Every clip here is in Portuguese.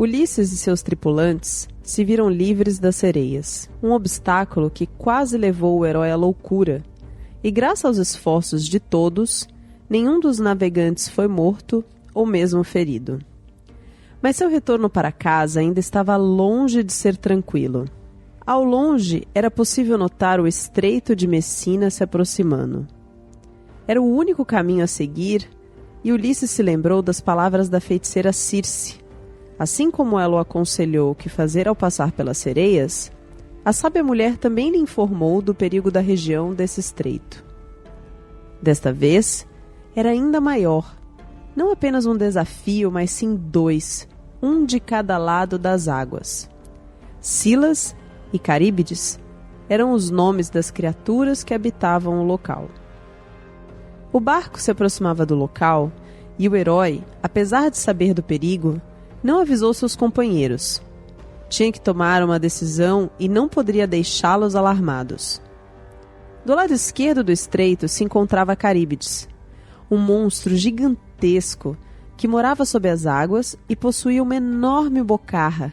Ulisses e seus tripulantes se viram livres das sereias, um obstáculo que quase levou o herói à loucura, e graças aos esforços de todos, nenhum dos navegantes foi morto ou mesmo ferido. Mas seu retorno para casa ainda estava longe de ser tranquilo. Ao longe era possível notar o estreito de Messina se aproximando. Era o único caminho a seguir, e Ulisses se lembrou das palavras da feiticeira Circe. Assim como ela o aconselhou o que fazer ao passar pelas sereias, a sábia mulher também lhe informou do perigo da região desse estreito. Desta vez, era ainda maior. Não apenas um desafio, mas sim dois, um de cada lado das águas. Scilas e Caríbides eram os nomes das criaturas que habitavam o local. O barco se aproximava do local e o herói, apesar de saber do perigo, não avisou seus companheiros. Tinha que tomar uma decisão e não poderia deixá-los alarmados. Do lado esquerdo do estreito se encontrava Caríbides, um monstro gigantesco que morava sob as águas e possuía uma enorme bocarra,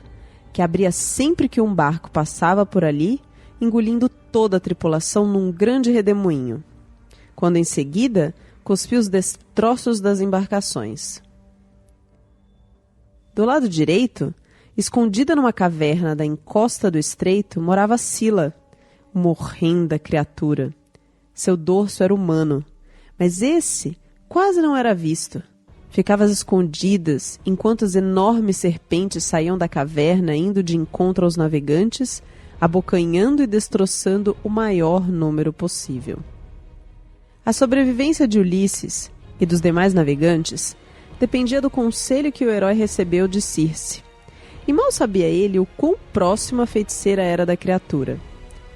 que abria sempre que um barco passava por ali, engolindo toda a tripulação num grande redemoinho, quando em seguida cuspiu os destroços das embarcações. Do lado direito, escondida numa caverna da encosta do estreito, morava Scylla, uma horrenda criatura. Seu dorso era humano, mas esse quase não era visto. Ficava às escondidas, enquanto as enormes serpentes saíam da caverna indo de encontro aos navegantes, abocanhando e destroçando o maior número possível. A sobrevivência de Ulisses e dos demais navegantes dependia do conselho que o herói recebeu de Circe. E mal sabia ele o quão próximo a feiticeira era da criatura.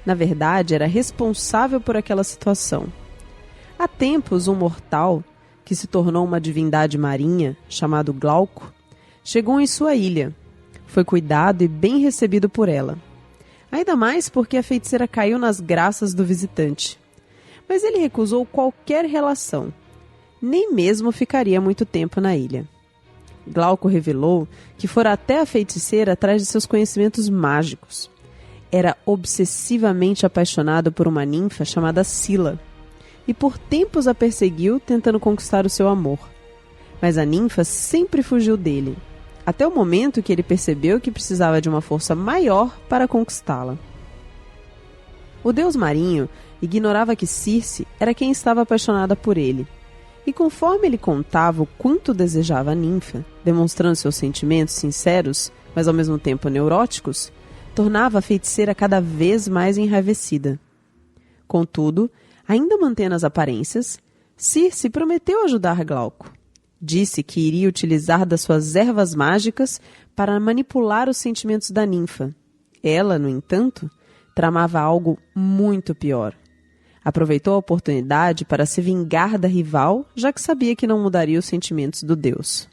Na verdade, era responsável por aquela situação. Há tempos, um mortal, que se tornou uma divindade marinha, chamado Glauco, chegou em sua ilha. Foi cuidado e bem recebido por ela. Ainda mais porque a feiticeira caiu nas graças do visitante. Mas ele recusou qualquer relação. Nem mesmo ficaria muito tempo na ilha. Glauco revelou que fora até a feiticeira atrás de seus conhecimentos mágicos. Era obsessivamente apaixonado por uma ninfa chamada Scylla, e por tempos a perseguiu tentando conquistar o seu amor. Mas a ninfa sempre fugiu dele, até o momento que ele percebeu que precisava de uma força maior para conquistá-la. O deus marinho ignorava que Circe era quem estava apaixonada por ele, e conforme ele contava o quanto desejava a ninfa, demonstrando seus sentimentos sinceros, mas ao mesmo tempo neuróticos, tornava a feiticeira cada vez mais enraivecida. Contudo, ainda mantendo as aparências, Circe prometeu ajudar Glauco. Disse que iria utilizar das suas ervas mágicas para manipular os sentimentos da ninfa. Ela, no entanto, tramava algo muito pior. Aproveitou a oportunidade para se vingar da rival, já que sabia que não mudaria os sentimentos do deus.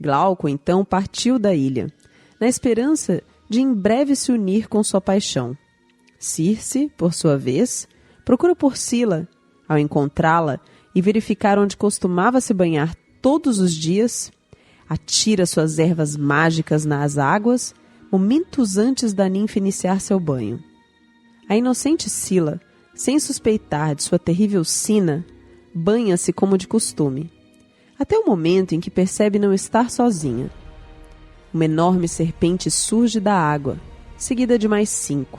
Glauco, então, partiu da ilha, na esperança de em breve se unir com sua paixão. Circe, por sua vez, procura por Scylla. Ao encontrá-la e verificar onde costumava se banhar todos os dias, atira suas ervas mágicas nas águas, momentos antes da ninfa iniciar seu banho. A inocente Scylla, sem suspeitar de sua terrível sina, banha-se como de costume, até o momento em que percebe não estar sozinha. Uma enorme serpente surge da água, seguida de mais 5.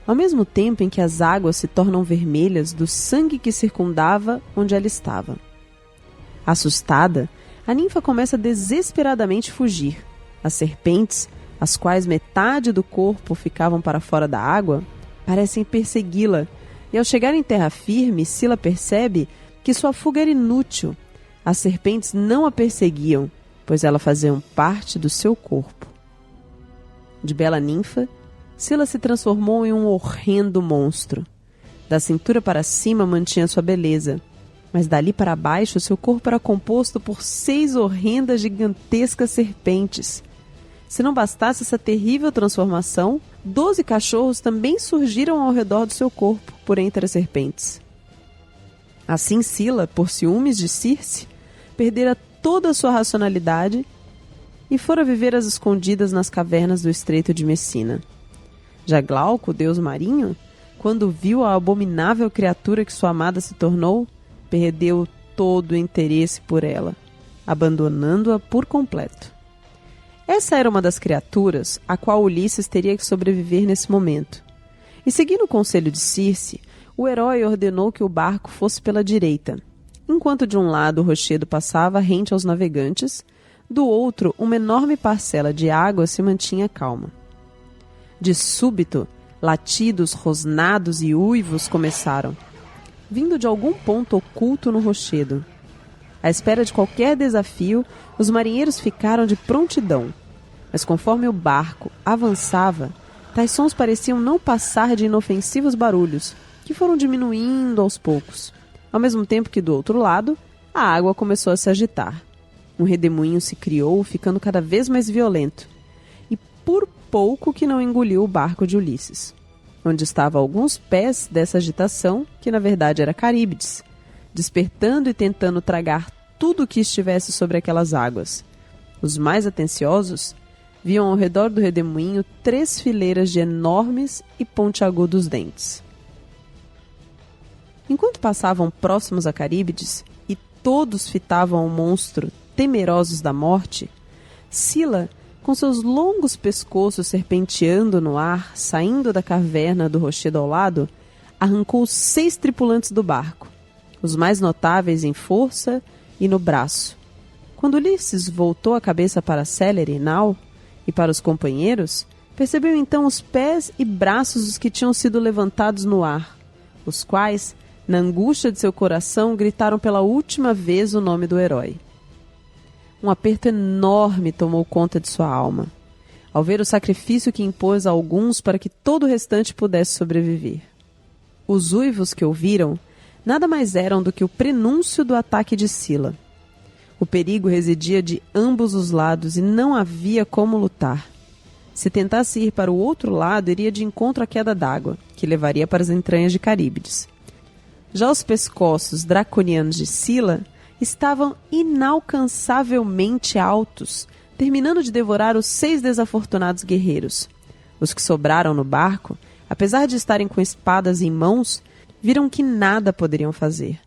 Ao mesmo tempo em que as águas se tornam vermelhas do sangue que circundava onde ela estava. Assustada, a ninfa começa desesperadamente a fugir. As serpentes, as quais metade do corpo ficavam para fora da água, parecem persegui-la, e ao chegar em terra firme, Scylla percebe que sua fuga era inútil. As serpentes não a perseguiam, pois elas faziam parte do seu corpo. De bela ninfa, Scylla se transformou em um horrendo monstro. Da cintura para cima mantinha sua beleza, mas dali para baixo seu corpo era composto por 6 horrendas gigantescas serpentes. Se não bastasse essa terrível transformação, 12 cachorros também surgiram ao redor do seu corpo, por entre as serpentes. Assim Scylla, por ciúmes de Circe, perdera toda a sua racionalidade e fora viver às escondidas nas cavernas do Estreito de Messina. Já Glauco, o deus marinho, quando viu a abominável criatura que sua amada se tornou, perdeu todo o interesse por ela, abandonando-a por completo. Essa era uma das criaturas a qual Ulisses teria que sobreviver nesse momento. E seguindo o conselho de Circe, o herói ordenou que o barco fosse pela direita, enquanto de um lado o rochedo passava rente aos navegantes, do outro uma enorme parcela de água se mantinha calma. De súbito, latidos, rosnados e uivos começaram, vindo de algum ponto oculto no rochedo. À espera de qualquer desafio, os marinheiros ficaram de prontidão, mas conforme o barco avançava, tais sons pareciam não passar de inofensivos barulhos, que foram diminuindo aos poucos, ao mesmo tempo que do outro lado, a água começou a se agitar. Um redemoinho se criou, ficando cada vez mais violento, e por pouco que não engoliu o barco de Ulisses, onde estava a alguns pés dessa agitação, que na verdade era Caríbides, despertando e tentando tragar tudo o que estivesse sobre aquelas águas. Os mais atenciosos viam ao redor do redemoinho 3 fileiras de enormes e pontiagudos dentes. Enquanto passavam próximos a Caríbides, e todos fitavam o monstro, temerosos da morte, Sila, com seus longos pescoços serpenteando no ar, saindo da caverna do rochedo ao lado, arrancou 6 tripulantes do barco, os mais notáveis em força e no braço. Quando Ulisses voltou a cabeça para Célere e Nau e para os companheiros, percebeu então os pés e braços dos que tinham sido levantados no ar, os quais, na angústia de seu coração, gritaram pela última vez o nome do herói. Um aperto enorme tomou conta de sua alma, ao ver o sacrifício que impôs a alguns para que todo o restante pudesse sobreviver. Os uivos que ouviram nada mais eram do que o prenúncio do ataque de Sila. O perigo residia de ambos os lados e não havia como lutar. Se tentasse ir para o outro lado, iria de encontro à queda d'água, que levaria para as entranhas de Caríbides. Já os pescoços draconianos de Sila estavam inalcançavelmente altos, terminando de devorar os 6 desafortunados guerreiros. Os que sobraram no barco, apesar de estarem com espadas em mãos, viram que nada poderiam fazer,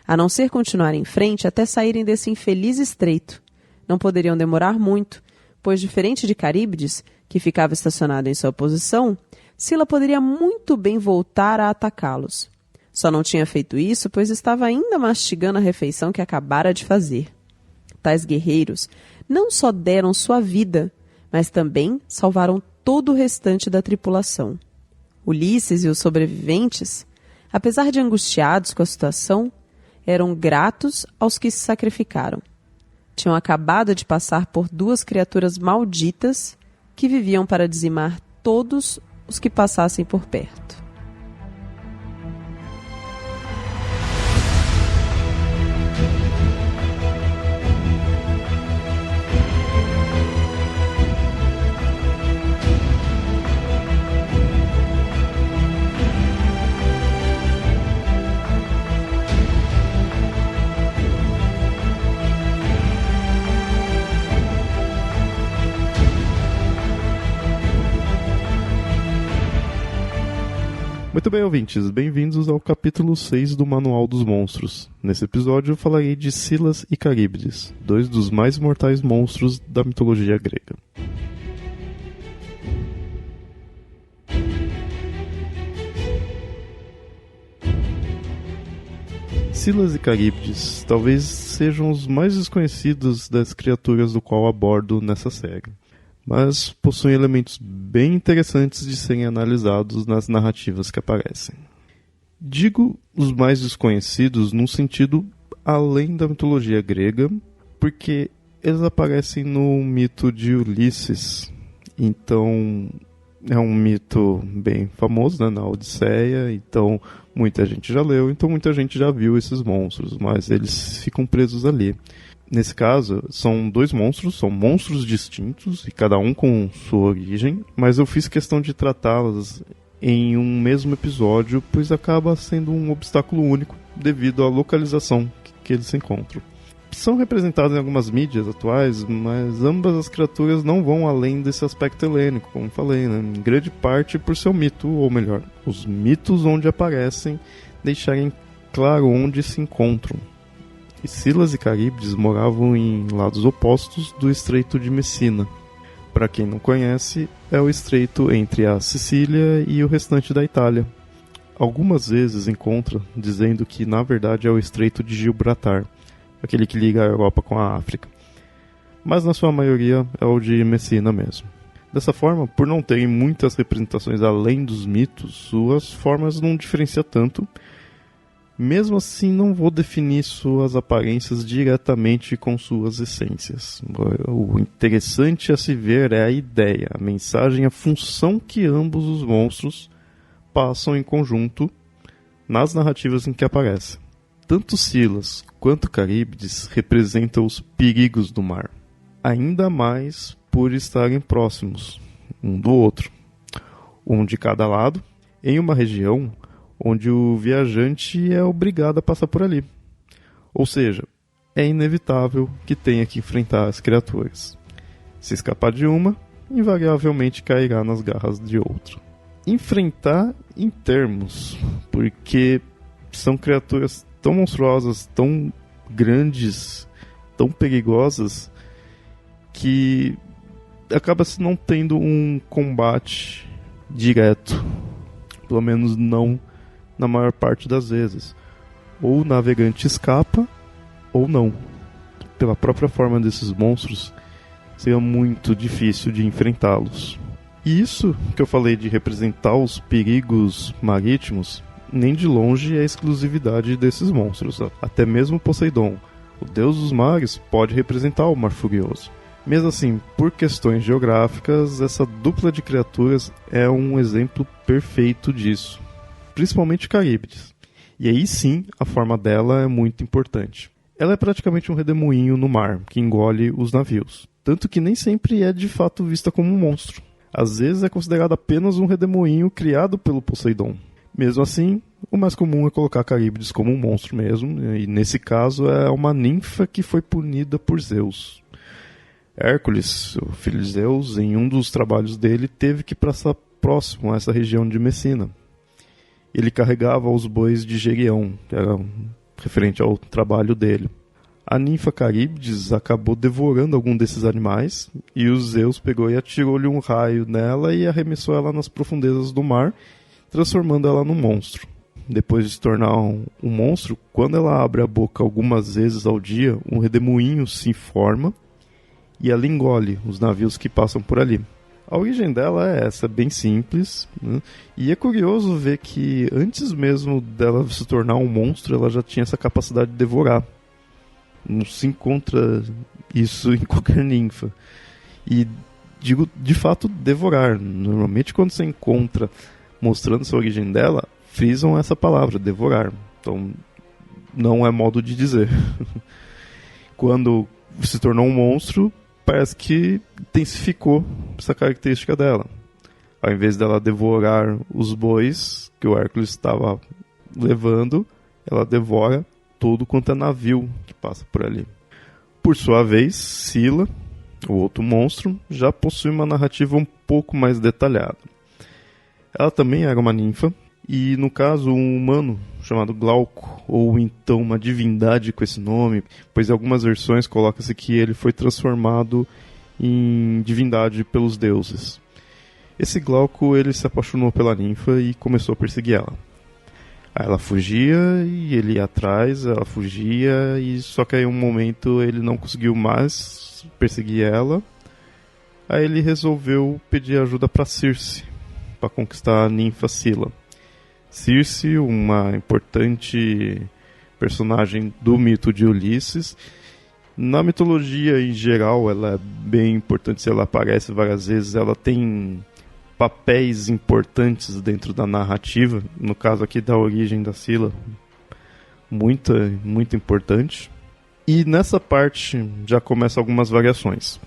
a não ser continuar em frente até saírem desse infeliz estreito. Não poderiam demorar muito, pois, diferente de Caríbides, que ficava estacionado em sua posição, Sila poderia muito bem voltar a atacá-los. Só não tinha feito isso, pois estava ainda mastigando a refeição que acabara de fazer. Tais guerreiros não só deram sua vida, mas também salvaram todo o restante da tripulação. Ulisses e os sobreviventes, apesar de angustiados com a situação, eram gratos aos que se sacrificaram. Tinham acabado de passar por 2 criaturas malditas que viviam para dizimar todos os que passassem por perto. Muito bem, ouvintes, bem-vindos ao capítulo 6 do Manual dos Monstros. Nesse episódio eu falarei de Silas e Caríbides, 2 dos mais mortais monstros da mitologia grega. Silas e Caríbides talvez sejam os mais desconhecidos das criaturas do qual abordo nessa série, mas possuem elementos bem interessantes de serem analisados nas narrativas que aparecem. Digo os mais desconhecidos num sentido além da mitologia grega, porque eles aparecem no mito de Ulisses. Então, é um mito bem famoso, né, na Odisseia, então muita gente já leu, então muita gente já viu esses monstros, mas eles ficam presos ali. Nesse caso, são 2 monstros, são monstros distintos, e cada um com sua origem, mas eu fiz questão de tratá-las em um mesmo episódio, pois acaba sendo um obstáculo único devido à localização que eles se encontram. são representadas em algumas mídias atuais, mas ambas as criaturas não vão além desse aspecto helênico, como falei, né? Em grande parte por seu mito, ou melhor, os mitos onde aparecem deixarem claro onde se encontram. Escilas e Caríbides moravam em lados opostos do Estreito de Messina. Para quem não conhece, é o estreito entre a Sicília e o restante da Itália. Algumas vezes encontra dizendo que na verdade é o Estreito de Gibraltar, aquele que liga a Europa com a África. Mas na sua maioria é o de Messina mesmo. Dessa forma, por não terem muitas representações além dos mitos, suas formas não diferenciam tanto. Mesmo assim, não vou definir suas aparências diretamente com suas essências. O interessante a se ver é a ideia, a mensagem, a função que ambos os monstros passam em conjunto nas narrativas em que aparecem. Tanto Scylla quanto Caríbides representam os perigos do mar, ainda mais por estarem próximos um do outro, um de cada lado, em uma região onde o viajante é obrigado a passar por ali. Ou seja, é inevitável que tenha que enfrentar as criaturas. Se escapar de uma, invariavelmente cairá nas garras de outra. Enfrentar em termos, porque são criaturas tão monstruosas, tão grandes, tão perigosas, que acaba-se não tendo um combate direto, pelo menos não na maior parte das vezes. Ou o navegante escapa, ou não. Pela própria forma desses monstros, seria muito difícil de enfrentá-los. E isso que eu falei de representar os perigos marítimos, nem de longe é a exclusividade desses monstros. Até mesmo Poseidon, o deus dos mares, pode representar o mar furioso. Mesmo assim, por questões geográficas, essa dupla de criaturas é um exemplo perfeito disso. Principalmente Caríbides. E aí sim, a forma dela é muito importante. Ela é praticamente um redemoinho no mar, que engole os navios. Tanto que nem sempre é de fato vista como um monstro. Às vezes é considerado apenas um redemoinho criado pelo Poseidon. Mesmo assim, o mais comum é colocar Caríbides como um monstro mesmo, e nesse caso é uma ninfa que foi punida por Zeus. Hércules, o filho de Zeus, em um dos trabalhos dele, teve que passar próximo a essa região de Messina. Ele carregava os bois de Geryon, que era referente ao trabalho dele. A ninfa Caríbides acabou devorando algum desses animais, e o Zeus pegou e atirou-lhe um raio nela e arremessou ela nas profundezas do mar, transformando ela num monstro. Depois de se tornar um monstro, quando ela abre a boca algumas vezes ao dia, um redemoinho se forma e ela engole os navios que passam por ali. A origem dela é essa, bem simples, né? E é curioso ver que antes mesmo dela se tornar um monstro, ela já tinha essa capacidade de devorar. Não se encontra isso em qualquer ninfa. E digo, de fato, devorar. Normalmente quando você encontra mostrando essa origem dela, frisam essa palavra, devorar. Então, não é modo de dizer. Quando se tornou um monstro, parece que intensificou essa característica dela. Ao invés dela devorar os bois que o Hércules estava levando, ela devora todo quanto é navio que passa por ali. Por sua vez, Scylla, o outro monstro, já possui uma narrativa um pouco mais detalhada. Ela também era uma ninfa, e no caso um humano chamado Glauco, ou então uma divindade com esse nome, pois em algumas versões coloca-se que ele foi transformado em divindade pelos deuses. Esse Glauco, ele se apaixonou pela ninfa e começou a perseguir ela. Aí ela fugia e ele ia atrás, ela fugia, e só que aí um momento ele não conseguiu mais perseguir ela. Aí ele resolveu pedir ajuda para Circe, para conquistar a ninfa Scylla. Circe, uma importante personagem do mito de Ulisses. Na mitologia em geral, ela é bem importante, ela aparece várias vezes, ela tem papéis importantes dentro da narrativa, no caso aqui da origem da Scylla, muito importante. E nessa parte já começam algumas variações.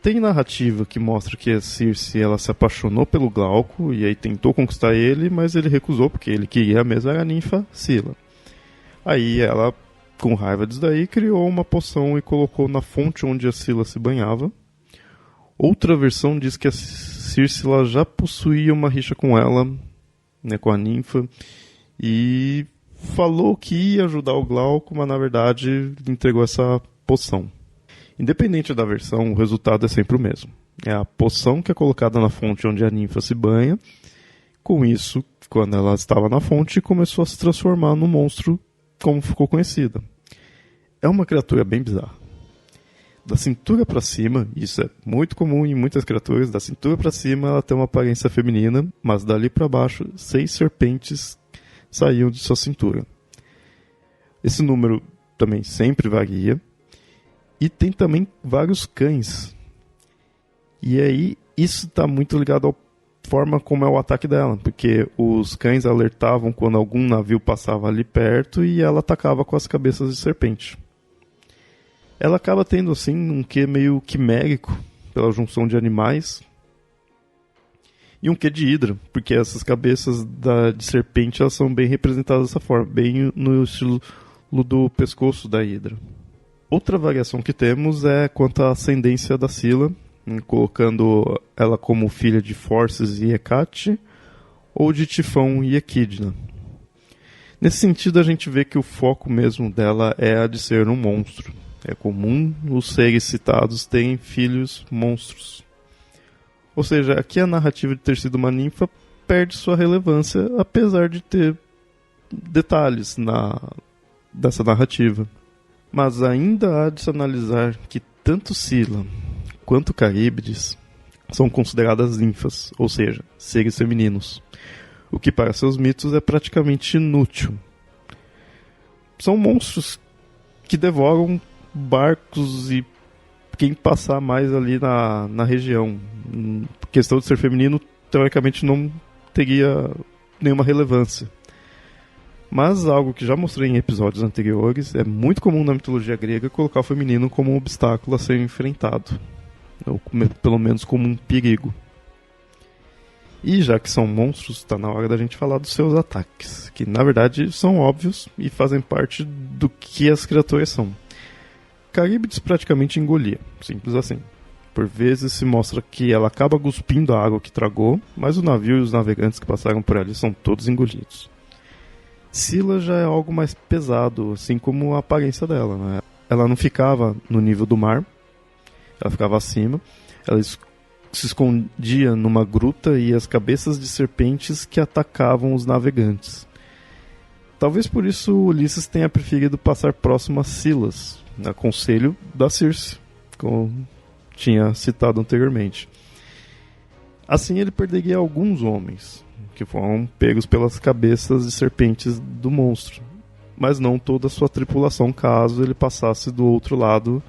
Tem narrativa que mostra que a Circe ela se apaixonou pelo Glauco e aí tentou conquistar ele, mas ele recusou porque ele queria mesmo era a ninfa Scylla. Aí ela com raiva disso daí, criou uma poção e colocou na fonte onde a Scylla se banhava. Outra versão diz que a Circe já possuía uma rixa com ela, né, com a ninfa, e falou que ia ajudar o Glauco, mas na verdade entregou essa poção. Independente da versão, o resultado é sempre o mesmo. É a poção que é colocada na fonte onde a ninfa se banha. Com isso, quando ela estava na fonte, começou a se transformar no monstro como ficou conhecida. É uma criatura bem bizarra. Da cintura para cima, isso é muito comum em muitas criaturas, da cintura para cima ela tem uma aparência feminina, mas dali para baixo 6 serpentes saíam de sua cintura. Esse número também sempre varia. E tem também vários cães. E aí, isso está muito ligado à forma como é o ataque dela. Porque os cães alertavam quando algum navio passava ali perto e ela atacava com as cabeças de serpente. Ela acaba tendo, assim, um quê meio quimérico, pela junção de animais. E um quê de hidra, porque essas cabeças de serpente elas são bem representadas dessa forma. Bem no estilo do pescoço da hidra. Outra variação que temos é quanto à ascendência da Scylla, colocando ela como filha de Forces e Hecate, ou de Tifão e Equidna. Nesse sentido, a gente vê que o foco mesmo dela é a de ser um monstro. É comum os seres citados terem filhos monstros. Ou seja, aqui a narrativa de ter sido uma ninfa perde sua relevância, apesar de ter detalhes dessa narrativa. Mas ainda há de se analisar que tanto Scylla quanto Caríbides são consideradas ninfas, ou seja, seres femininos, o que para seus mitos é praticamente inútil. São monstros que devoram barcos e quem passar mais ali na região. A questão de ser feminino, teoricamente, não teria nenhuma relevância. Mas algo que já mostrei em episódios anteriores, é muito comum na mitologia grega colocar o feminino como um obstáculo a ser enfrentado, ou pelo menos como um perigo. E já que são monstros, está na hora da gente falar dos seus ataques, que na verdade são óbvios e fazem parte do que as criaturas são. Caríbides praticamente engolia, simples assim. Por vezes se mostra que ela acaba cuspindo a água que tragou, mas o navio e os navegantes que passaram por ali são todos engolidos. Scylla já é algo mais pesado, assim como a aparência dela, né? Ela não ficava no nível do mar, ela ficava acima, ela se escondia numa gruta e as cabeças de serpentes que atacavam os navegantes. Talvez por isso Ulisses tenha preferido passar próximo a Scylas, a conselho da Circe, como tinha citado anteriormente. Assim ele perderia alguns homens, que foram pegos pelas cabeças de serpentes do monstro, mas não toda a sua tripulação, caso ele passasse do outro lado,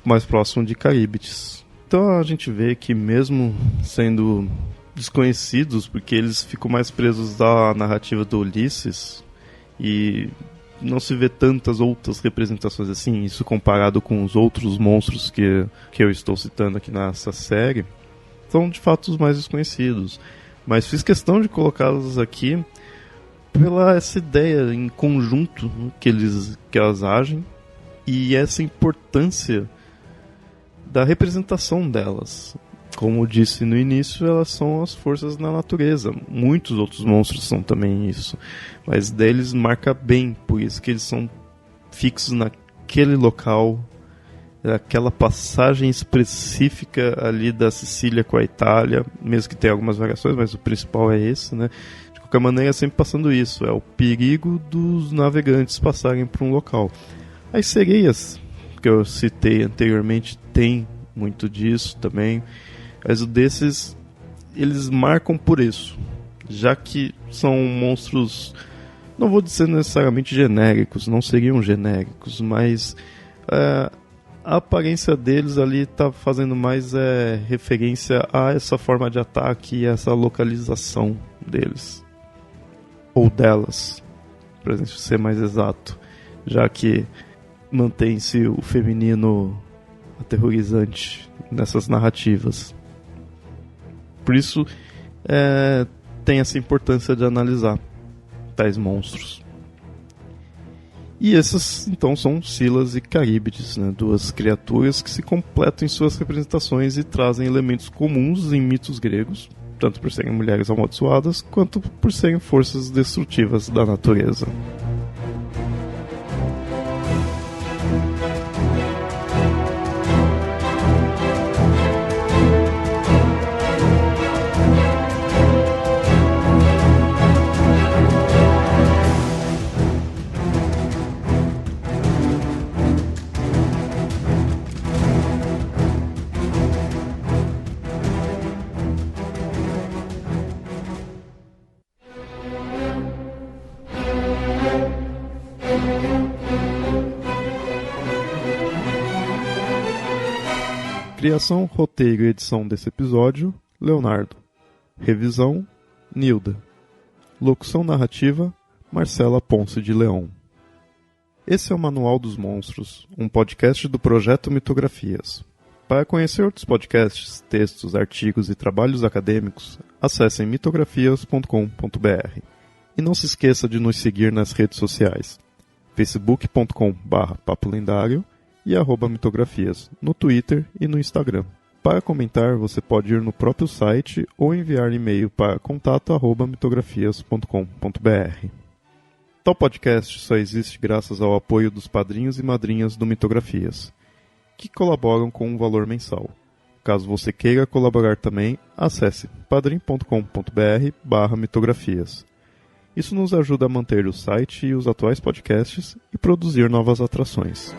mais próximo de Caríbides. Então a gente vê que mesmo sendo desconhecidos, porque eles ficam mais presos à narrativa do Ulisses, e não se vê tantas outras representações assim, isso comparado com os outros monstros que eu estou citando aqui nessa série, são de fato os mais desconhecidos. Mas fiz questão de colocá-los aqui pela essa ideia em conjunto que elas agem e essa importância da representação delas. Como eu disse no início, elas são as forças da natureza. Muitos outros monstros são também isso. Mas deles marca bem, por isso que eles são fixos naquele local, aquela passagem específica ali da Sicília com a Itália, mesmo que tenha algumas variações, mas o principal é esse, né? De qualquer maneira, é sempre passando isso, é o perigo dos navegantes passarem por um local. As sereias, que eu citei anteriormente, tem muito disso também, mas o desses, eles marcam por isso, já que são monstros, não vou dizer necessariamente genéricos, não seriam genéricos, mas a aparência deles ali está fazendo mais referência a essa forma de ataque e essa localização deles. Ou delas, para ser mais exato. Já que mantém-se o feminino aterrorizante nessas narrativas. Por isso, tem essa importância de analisar tais monstros. E essas, então, são Scylas e Caríbides, né? Duas criaturas que se completam em suas representações e trazem elementos comuns em mitos gregos, tanto por serem mulheres amaldiçoadas, quanto por serem forças destrutivas da natureza. Criação, roteiro e edição desse episódio, Leonardo. Revisão, Nilda. Locução narrativa, Marcela Ponce de Leon. Esse é o Manual dos Monstros, um podcast do Projeto Mitografias. Para conhecer outros podcasts, textos, artigos e trabalhos acadêmicos, acessem mitografias.com.br. E não se esqueça de nos seguir nas redes sociais, facebook.com/papolendário e @mitografias, no Twitter e no Instagram. Para comentar, você pode ir no próprio site ou enviar e-mail para contato@mitografias.com.br. Tal podcast só existe graças ao apoio dos padrinhos e madrinhas do Mitografias, que colaboram com um valor mensal. Caso você queira colaborar também, acesse padrim.com.br/mitografias. Isso nos ajuda a manter o site e os atuais podcasts e produzir novas atrações.